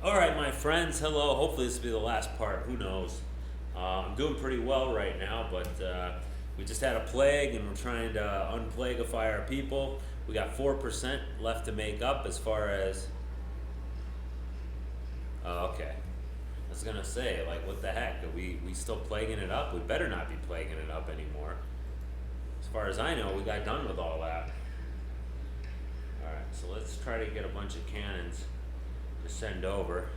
All right, my friends. Hello. Hopefully, this will be the last part. Who knows? I'm doing pretty well right now, but we just had a plague, and we're trying to unplaguify our people. We got 4% left to make up as far as. Okay. I was gonna say, like, what the heck? Are we still plaguing it up? We better not be plaguing it up anymore. As far as I know, we got done with all that. All right, so let's try to get a bunch of cannons to send over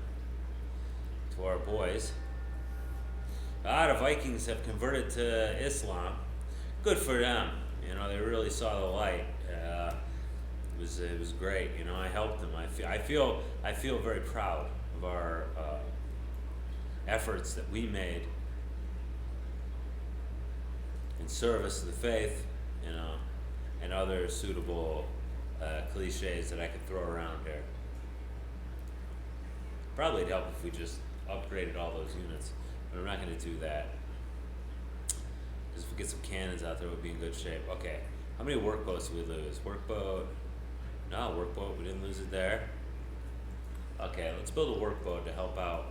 to our boys. The Vikings have converted to Islam. Good for them. You know, they really saw the light. It was great. You know, I helped them. I feel very proud of our efforts that we made in service to the faith. You know, and other suitable cliches that I could throw around here. Probably it'd help if we just upgraded all those units, but I'm not going to do that. Because if we get some cannons out there, we'll be in good shape. Okay, how many workboats did we lose? Workboat. No, workboat. We didn't lose it there. Okay, let's build a workboat to help out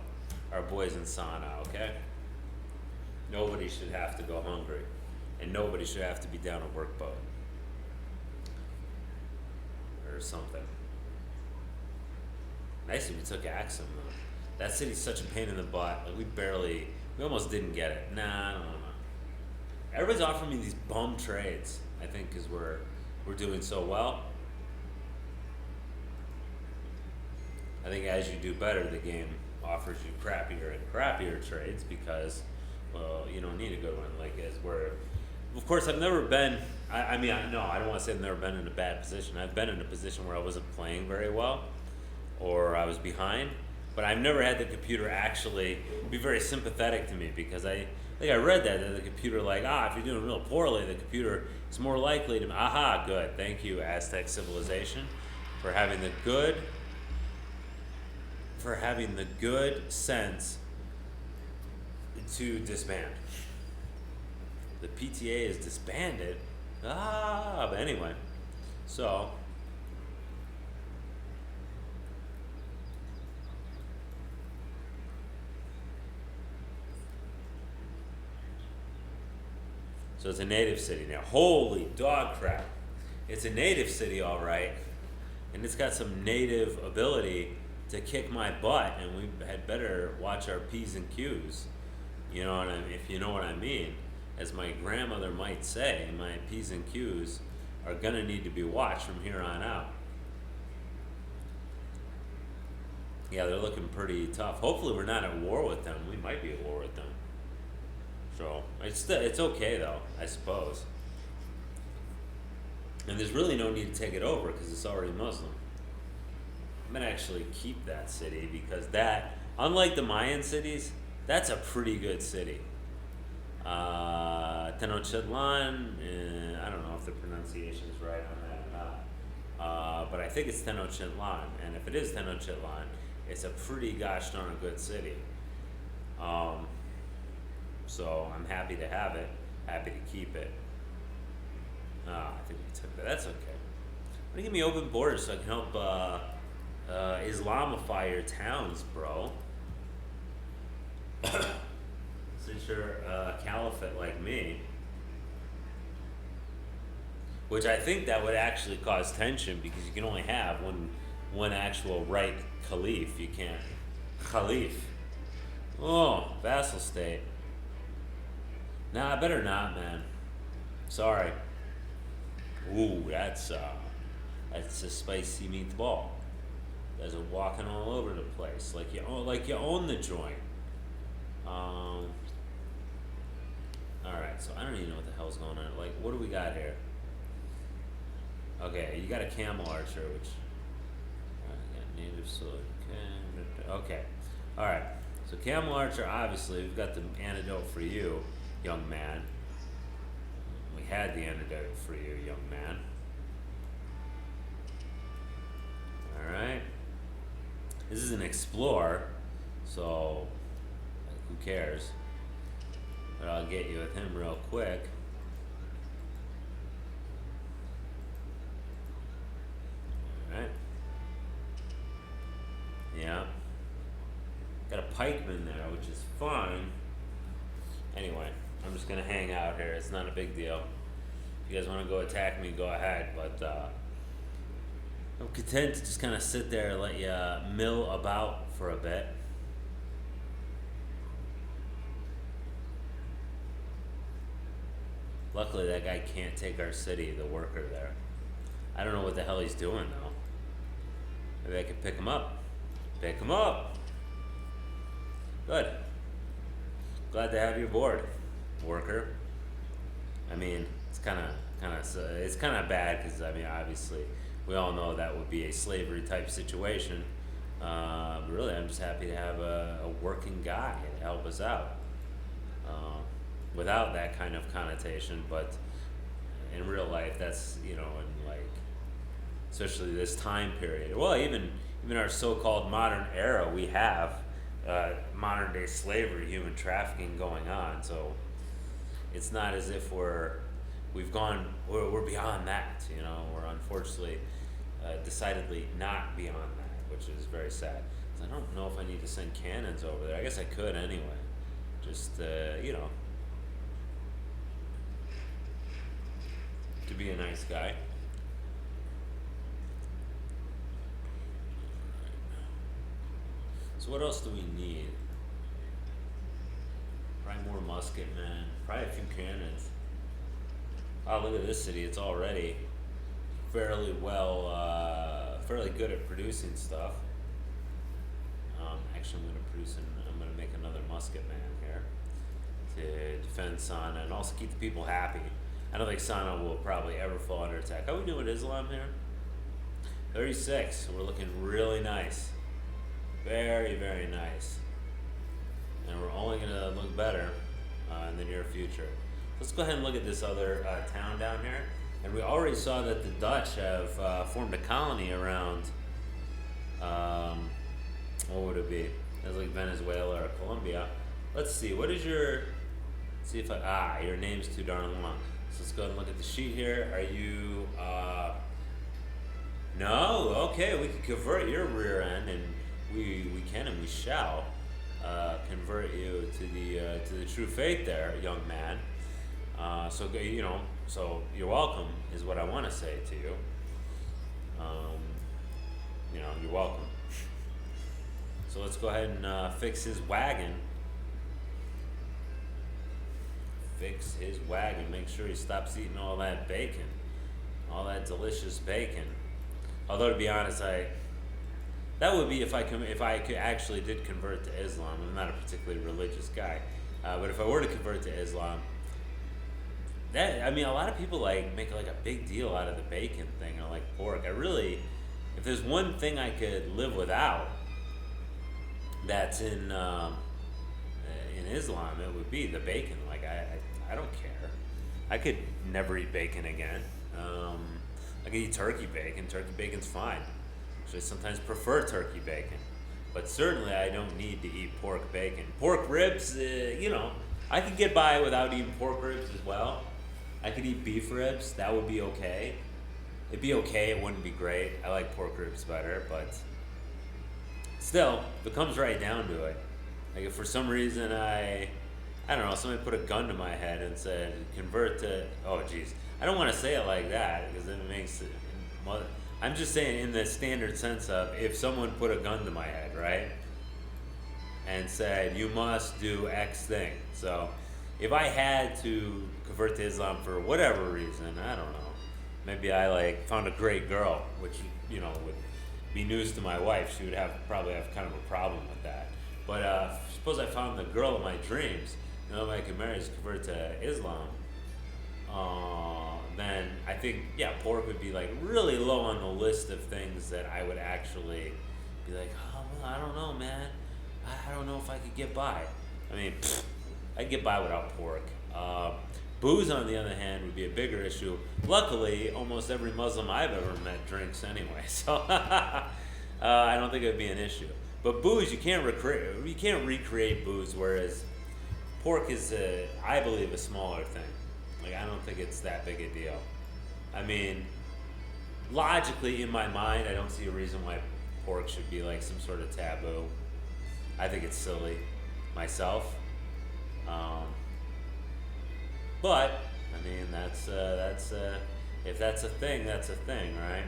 our boys in Sana. Okay. Nobody should have to go hungry, and nobody should have to be down a workboat or something. Nice that we took Axum though. That city's such a pain in the butt. Like we almost didn't get it. Nah, no. Everybody's offering me these bum trades. I think because we're doing so well. I think as you do better, the game offers you crappier and crappier trades because, well, you don't need a good one. Like as where, of course, I've never been. No, I don't want to say I've never been in a bad position. I've been in a position where I wasn't playing very well, or I was behind. But I've never had the computer actually be very sympathetic to me because I think I read that the computer like if you're doing real poorly, the computer is more likely to good. Thank you, Aztec civilization, for having the good sense to disband. The PTA is disbanded. But anyway, so So it's a native city now. Holy dog crap. It's a native city, all right. And it's got some native ability to kick my butt, and we had better watch our P's and Q's. You know what I mean? If you know what I mean. As my grandmother might say, my P's and Q's are going to need to be watched from here on out. Yeah, they're looking pretty tough. Hopefully, we're not at war with them. We might be at war with them. So it's okay though, I suppose. And there's really no need to take it over because it's already Muslim. I'm gonna actually keep that city because unlike the Mayan cities, that's a pretty good city. Tenochtitlan, I don't know if the pronunciation is right on that or not. But I think it's Tenochtitlan, and if it is Tenochtitlan, it's a pretty gosh darn good city. So I'm happy to have it, happy to keep it. I think we took that. That's okay. Why don't you give me open borders so I can help Islamify your towns, bro? Since you're a caliphate like me. Which I think that would actually cause tension because you can only have one actual right caliph. You can't. Khalif. Oh, vassal state. Nah, I better not, man. Sorry. Ooh, that's a spicy meatball. Guys are walking all over the place, like you own the joint. All right, so I don't even know what the hell's going on. Like, what do we got here? Okay, you got a camel archer, which got native sword. Okay, all right. So camel archer, obviously, we've got the antidote for you, young man. We had the antidote for you, young man. Alright. This is an explorer, so who cares? But I'll get you with him real quick. Alright. Yeah. Got a pikeman there, which is fine. Anyway, I'm just gonna hang out here. It's not a big deal. If you guys want to go attack me, go ahead. But I'm content to just kind of sit there and let you mill about for a bit. Luckily, that guy can't take our city, the worker there. I don't know what the hell he's doing, though. Maybe I could pick him up. Pick him up! Good. Glad to have you aboard, worker. I mean, it's kind of bad because I mean, obviously, we all know that would be a slavery type situation. But really, I'm just happy to have a working guy to help us out. Without that kind of connotation, but in real life, that's, you know, in like, especially this time period. Well, even our so-called modern era, we have modern day slavery, human trafficking going on. So it's not as if we're beyond that. You know, we're unfortunately decidedly not beyond that, which is very sad. I don't know if I need to send cannons over there. I guess I could anyway. Just you know, to be a nice guy. So what else do we need? Probably more musket men. Probably a few cannons. Oh, look at this city. It's already fairly good at producing stuff. Actually, I'm gonna make another musket man here to defend Sana and also keep the people happy. I don't think Sana will probably ever fall under attack. How are we doing with Islam here? 36. We're looking really nice. Very, very nice. And we're only going to look better in the near future. Let's go ahead and look at this other town down here. And we already saw that the Dutch have formed a colony around, what would it be? It's like Venezuela or Colombia. Let's see, what is your, your name's too darn long. So let's go ahead and look at the sheet here. Are you, no? Okay, we can convert your rear end, and we can and we shall convert you to the true faith there, young man. So you know, so you're welcome is what I want to say to you. You know, you're welcome. So let's go ahead and fix his wagon. Fix his wagon. Make sure he stops eating all that bacon, all that delicious bacon. Although to be honest, that would be if I could actually did convert to Islam. I'm not a particularly religious guy, but if I were to convert to Islam, a lot of people like make like a big deal out of the bacon thing or like pork. If there's one thing I could live without, that's in Islam, it would be the bacon. Like I don't care. I could never eat bacon again. I could eat turkey bacon. Turkey bacon's fine. Actually, sometimes prefer turkey bacon, but certainly I don't need to eat pork bacon. Pork ribs, you know, I could get by without eating pork ribs as well. I could eat beef ribs. That would be okay. It'd be okay. It wouldn't be great. I like pork ribs better, but still, if it comes right down to it, like if for some reason I don't know, somebody put a gun to my head and said convert to, oh geez, I don't want to say it like that because then it makes it. I'm just saying in the standard sense of if someone put a gun to my head, right, and said you must do X thing. So if I had to convert to Islam for whatever reason, I don't know, maybe I like found a great girl, which you know would be news to my wife. She would probably have kind of a problem with that. But suppose I found the girl of my dreams, and then I could marry, just convert to Islam. Then I think, yeah, pork would be like really low on the list of things that I would actually be like, oh, well, I don't know, man. I don't know if I could get by. I mean, I'd get by without pork. Booze, on the other hand, would be a bigger issue. Luckily, almost every Muslim I've ever met drinks anyway, so I don't think it would be an issue. But booze, you can't recreate booze, whereas pork is, I believe, a smaller thing. Like, I don't think it's that big a deal. I mean, logically, in my mind, I don't see a reason why pork should be like some sort of taboo. I think it's silly myself. Um, but I mean, that's if that's a thing, that's a thing, right?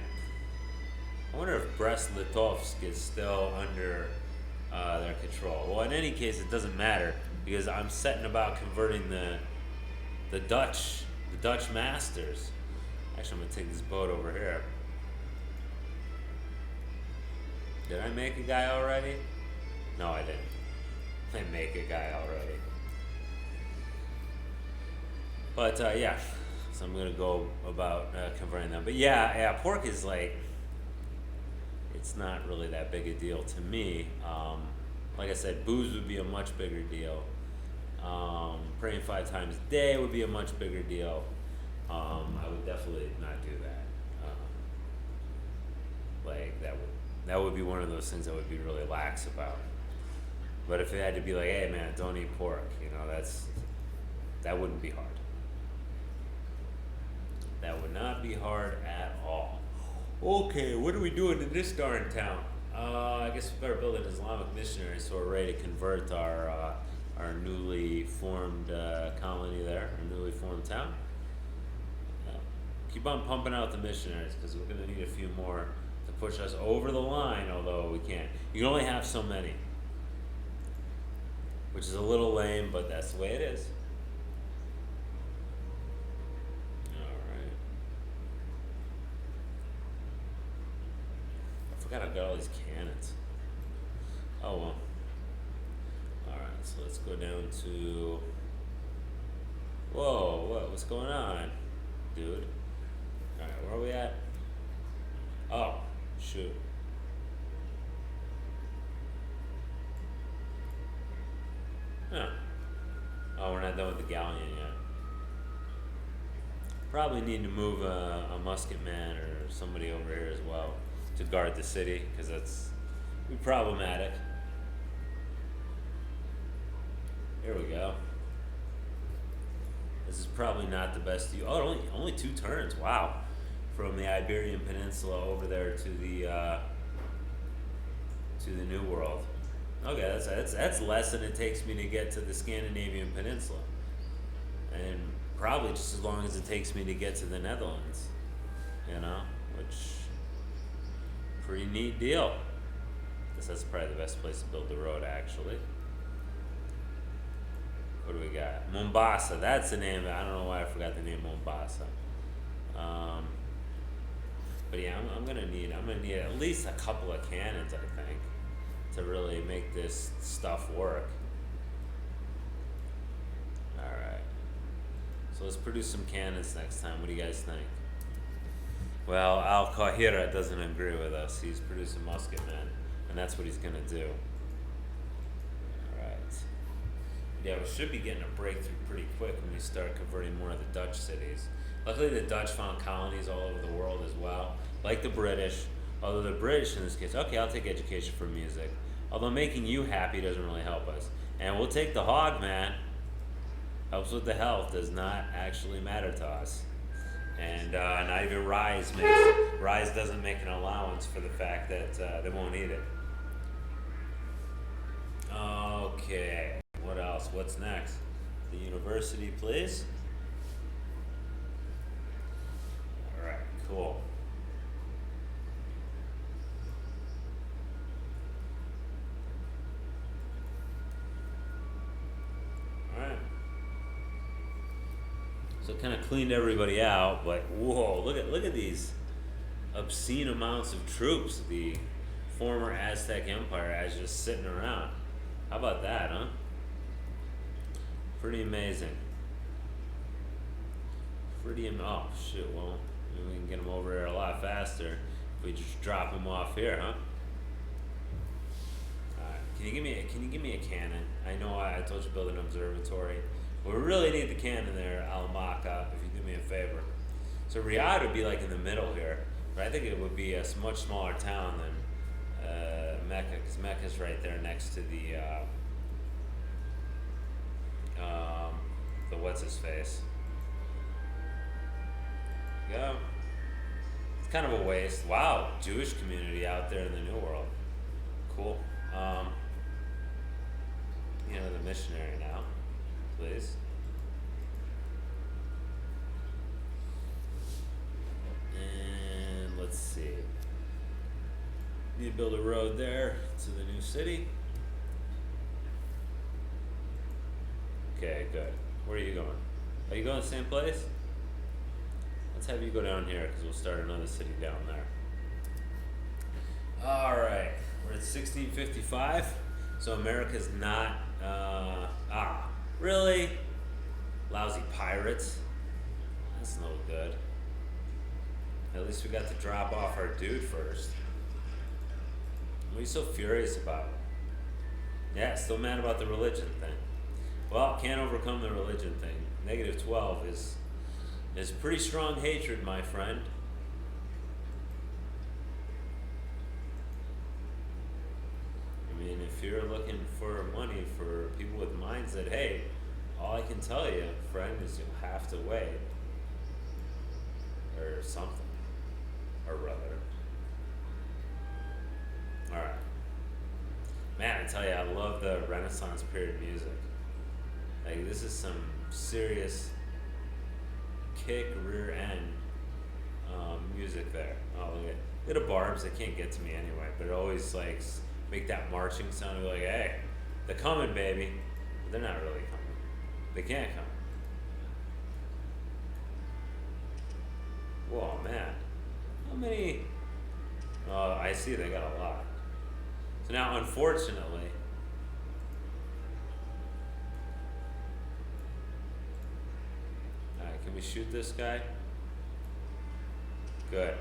I wonder if Brest-Litovsk is still under their control. Well, in any case, it doesn't matter because I'm setting about converting the Dutch masters. Actually, I'm gonna take this boat over here. Did I make a guy already? No, I didn't. I make a guy already. But yeah, so I'm gonna go about converting them. But yeah, pork is like, it's not really that big a deal to me. Like I said, booze would be a much bigger deal. Praying 5 times a day would be a much bigger deal. I would definitely not do that. Like that would be one of those things I would be really lax about. But if it had to be like, hey man, don't eat pork, that wouldn't be hard. That would not be hard at all. Okay, what are we doing in this darn town? I guess we better build an Islamic missionary so we're ready to convert our newly formed colony there, our newly formed town. Keep on pumping out the missionaries because we're going to need a few more to push us over the line, although we can't. You can only have so many, which is a little lame, but that's the way it is. Alright. I forgot I've got all these cannons. Oh well. Alright, so let's go down to... Whoa, what's going on, dude? Alright, where are we at? Oh, shoot. Huh. Oh, we're not done with the galleon yet. Probably need to move a musket man or somebody over here as well to guard the city, because that's problematic. Here we go. This is probably not the best view. Oh, only 2 turns. Wow, from the Iberian Peninsula over there to the New World. Okay, that's less than it takes me to get to the Scandinavian Peninsula, and probably just as long as it takes me to get to the Netherlands. Which pretty neat deal. Guess that's probably the best place to build the road, actually. What do we got? Mombasa. That's the name. I don't know why I forgot the name Mombasa. But yeah, I'm gonna need at least a couple of cannons, I think, to really make this stuff work. All right. So let's produce some cannons next time. What do you guys think? Well, Al Qahira doesn't agree with us. He's producing musketmen, and that's what he's gonna do. Yeah, we should be getting a breakthrough pretty quick when we start converting more of the Dutch cities. Luckily, the Dutch found colonies all over the world as well, like the British. Although the British, in this case, okay, I'll take education for music. Although making you happy doesn't really help us. And we'll take the hog, man. Helps with the health, does not actually matter to us. And not even Rise doesn't make an allowance for the fact that they won't eat it. Okay. What else? What's next? The university, please. Alright, cool. Alright. So kind of cleaned everybody out, but whoa, look at these obscene amounts of troops the former Aztec Empire has just sitting around. How about that, huh? Pretty amazing. Oh, shoot, well, maybe we can get them over there a lot faster if we just drop them off here, huh? Alright, can you give me a cannon? I know I told you to build an observatory. But we really need the cannon there, Almaca, if you do me a favor. So Riyadh would be like in the middle here, but I think it would be a much smaller town than Mecca, because Mecca's right there next to the what's his face. Yeah, it's kind of a waste. Wow, Jewish community out there in the New World. Cool. missionary now, please. And let's see. Need to build a road there to the new city. Okay, good. Where are you going? Are you going to the same place? Let's have you go down here because we'll start another city down there. All right, we're at 1655. So America's not. Really? Lousy pirates. That's no good. At least we got to drop off our dude first. What are you so furious about? Yeah, still mad about the religion thing. Well, can't overcome the religion thing. -12 is pretty strong hatred, my friend. I mean, if you're looking for money for people with minds that, hey, all I can tell you, friend, is you'll have to wait. Or something. Or rather. Alright. Man, I tell you, I love the Renaissance period music. Like, this is some serious kick rear end music there. Oh, look at barbs. They can't get to me anyway, but it always like make that marching sound. Be like, hey, they're coming, baby. But they're not really coming. They can't come. Whoa, man. How many? Oh, I see. They got a lot. So now, unfortunately. Can we shoot this guy? Good.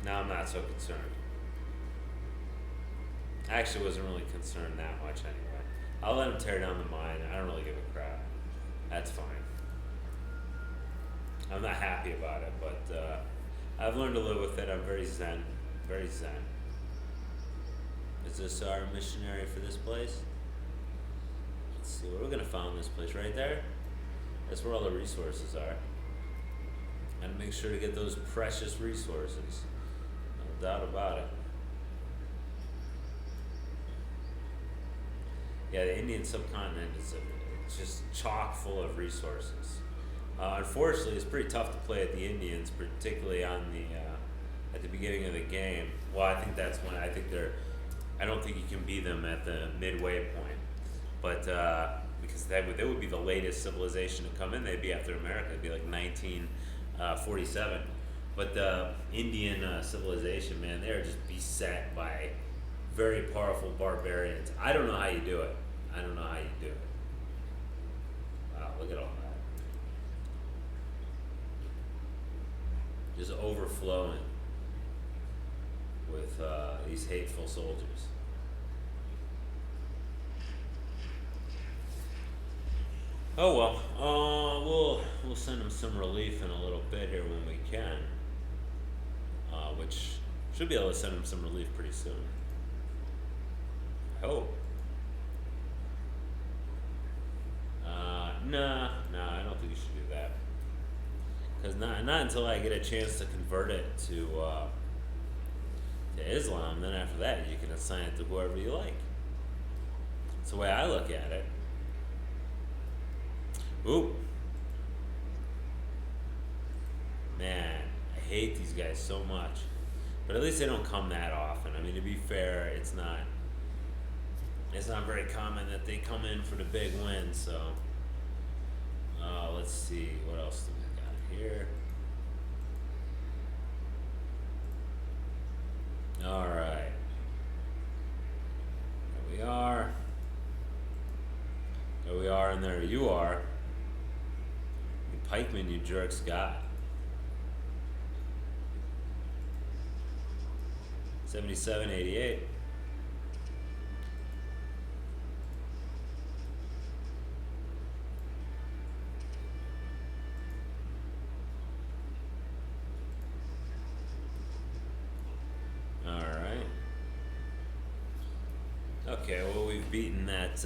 Now I'm not so concerned. I actually wasn't really concerned that much anyway. I'll let him tear down the mine. I don't really give a crap. That's fine. I'm not happy about it, but I've learned to live with it. I'm very zen. Very zen. Is this our missionary for this place? Let's see. Where are we going to find this place? Right there? That's where all the resources are. And make sure to get those precious resources. No doubt about it. Yeah, the Indian subcontinent is just chock full of resources. Unfortunately, it's pretty tough to play at the Indians, particularly on at the beginning of the game. Well, I think that's when I don't think you can beat them at the midway point, but because they would be the latest civilization to come in. They'd be after America. It'd be like 1947. But the Indian civilization, man, they're just beset by very powerful barbarians. I don't know how you do it. Wow, look at all that. Just overflowing with these hateful soldiers. Oh well, we'll send them some relief in a little bit here when we can, which should be able to send them some relief pretty soon. I hope. Nah, I don't think you should do that. Because not until I get a chance to convert it to Islam, then after that you can assign it to whoever you like. That's the way I look at it. Ooh. Man, I hate these guys so much. But at least they don't come that often. I mean, to be fair, it's not very common that they come in for the big win, so let's see, what else do we got here? Alright. There we are. There we are, and there you are. Pikeman, you jerk Scott. 77-88. All right. Okay, well, we've beaten that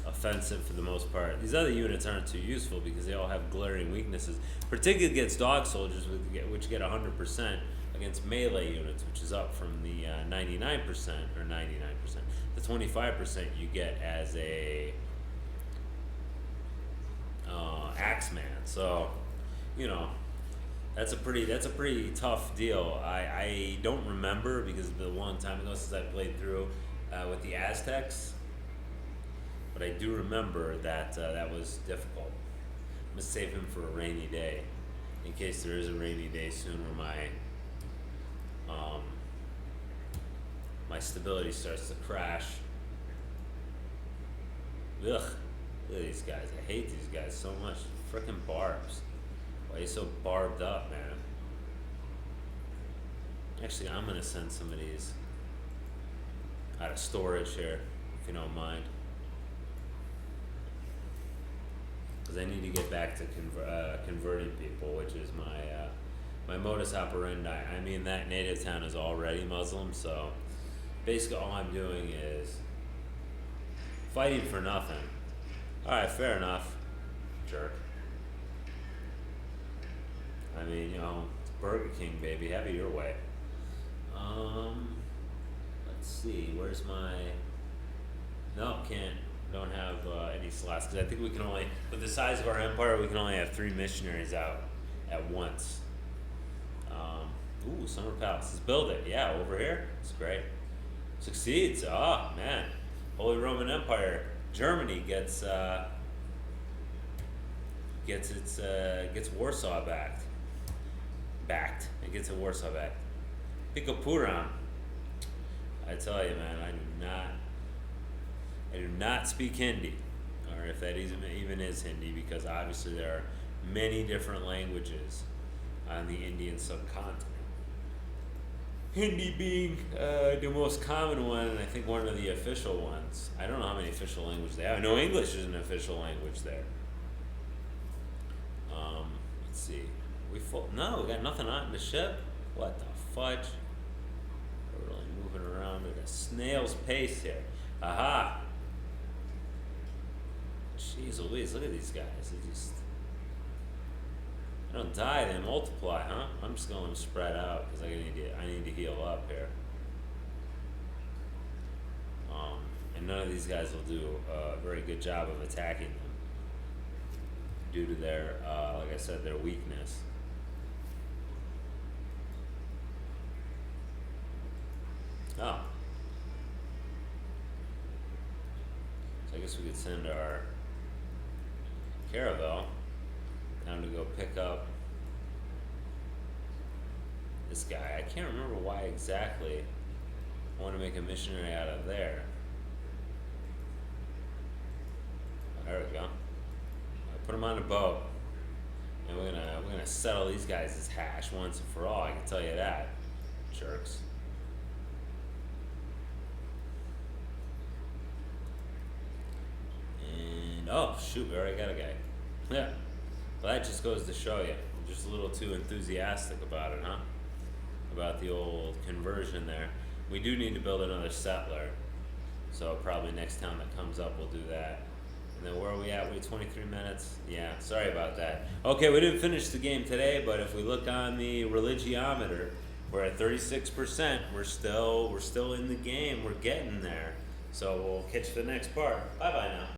offensive for the most part. These other units aren't too useful because they all have glaring weaknesses, particularly against dog soldiers, which get 100%. against melee units, which is up from the 99% or 99%. The 25% you get as a axeman. So, you know, that's a pretty tough deal. I don't remember because it's been a long time ago since I played through with the Aztecs, but I do remember that that was difficult. I'm gonna save him for a rainy day, in case there is a rainy day soon where my stability starts to crash. Ugh, look at these guys. I hate these guys so much. Frickin' barbs. Why are you so barbed up, man? Actually, I'm gonna send some of these out of storage here, if you don't mind. Because I need to get back to converting people, which is my modus operandi. I mean, that native town is already Muslim, so basically all I'm doing is fighting for nothing. Alright, fair enough. Jerk. I mean, you know, it's Burger King, baby. Have it your way. Let's see. Where's my... No, can't. Don't have any slots. Because I think we can only... With the size of our empire, we can only have 3 missionaries out at once. Ooh, Summer Palace. Let's build it. Yeah, over here. It's great. Succeeds. Oh, man. Holy Roman Empire. Germany gets Warsaw backed. It gets a Warsaw backed. Pikapuram. I tell you, man, I do not speak Hindi, or if that even is Hindi, because obviously there are many different languages on the Indian subcontinent. Hindi being the most common one, and I think one of the official ones. I don't know how many official languages they have. I know English is an official language there. Let's see. No, we got nothing on the ship. What the fudge? We're really moving around at a snail's pace here. Aha! Jeez Louise, look at these guys. They don't die, they multiply, huh? I'm just going to spread out because I need to heal up here. And none of these guys will do a very good job of attacking them due to their, like I said, their weakness. Oh. So I guess we could send our caravel down to go pick up this guy. I can't remember why exactly I want to make a missionary out of there. There we go. I put him on a boat, and we're gonna settle these guys' hash once and for all. I can tell you that, jerks. And oh shoot, we already got a guy. Yeah. Well, that just goes to show you. I'm just a little too enthusiastic about it, huh? About the old conversion there. We do need to build another settler. So probably next town that comes up we'll do that. And then where are we at? We're 23 minutes. Yeah, sorry about that. Okay, we didn't finish the game today, but if we look on the religiometer, we're at 36%. We're still in the game. We're getting there. So we'll catch the next part. Bye bye now.